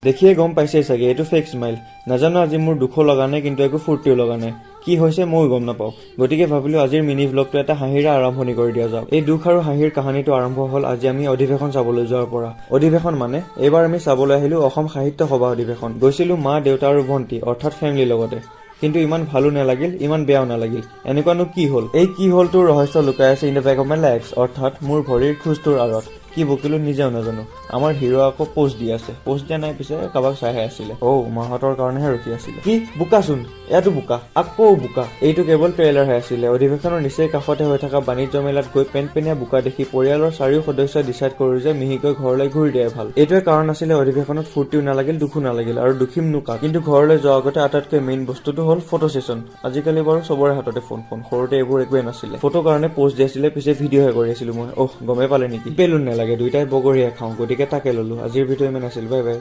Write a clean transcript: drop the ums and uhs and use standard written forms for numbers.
দেখিয়ে গম পাইছেই চাগে এইটো ফেক স্মাইল। নাজানো আজি মোৰ দুখো লগা নাই কিন্তু একো ফূৰ্তিও লগা নাই। কি হৈছে ময়ো গম নাপাওঁ। গতিকে ভাবিলো আজিৰ মিনি ভ্লগটো এটা হাঁহিৰে আৰম্ভণি কৰি দিয়া যাওক। এই দুখ আৰু হাঁহিৰ কাহিনীটো আৰম্ভ হ'ল আজি আমি অধিৱেশন চাবলৈ যোৱাৰ পৰা। অধিৱেশন মানে এইবাৰ আমি চাবলৈ আহিলো অসম সাহিত্য সভা অধিৱেশন। গৈছিলো মা দেউতা আৰু ভণ্টি অৰ্থাৎ ফেমিলিৰ লগতে। কিন্তু ইমান ভালো নালাগিল ইমান বেয়াও নালাগিল। এনেকুৱানো কি হ'ল? এই কি হ'লটোৰ ৰহস্য লুকাই আছে in the back of my legs অৰ্থাৎ মোৰ ভৰিৰ খোজটোৰ আঁৰত। কি বকিলো নিজেও নাজানো। আমাৰ হিৰো আকৌ পোষ্ট দি আছে। পোষ্ট দিয়া নাই পিছে কাৰোবাক চাইহে আছিলে। মাহঁতৰ কাৰণেহে ৰখি আছিলে। কি বোকাচোন, এয়াতো বোকা, আকৌ বোকা। এইটো কেৱল ট্ৰেইলাৰহে আছিলে। অধিৱেশনৰ নিচেই কাষতে হৈ থকা বাণিজ্য মেলাত গৈ পেনপেনীয়া বোকা দেখি পৰিয়ালৰ চাৰিও সদস্যই ডিচাইড কৰিলো যে মিহিকৈ ঘৰলৈ ঘূৰি দিয়াই ভাল। এইটোৱে কাৰণ আছিলে অধিৱেশনত ফূৰ্তিও নালাগিল দুখো নালাগিল আৰু দুখিম নোকা। কিন্তু ঘৰলৈ যোৱাৰ আগতে আটাইতকৈ মেইন বস্তুটো হ'ল ফটো ছেছন। আজিকালি বাৰু চবৰে হাততে ফোন। সৰুতে এইবোৰ একোৱে নাছিলে। ফটো কাৰণে পোষ্ট দি আছিলে পিছে ভিডিঅ'হে কৰি আছিলো মই। গমেই পালে নেকি? বেলুন নালাগে দুইটাই বগৰীয়ে খাওঁ গতিকে তাকে ললো। আজিৰ ভিডিঅ' ইমান আছিল। Bye bye.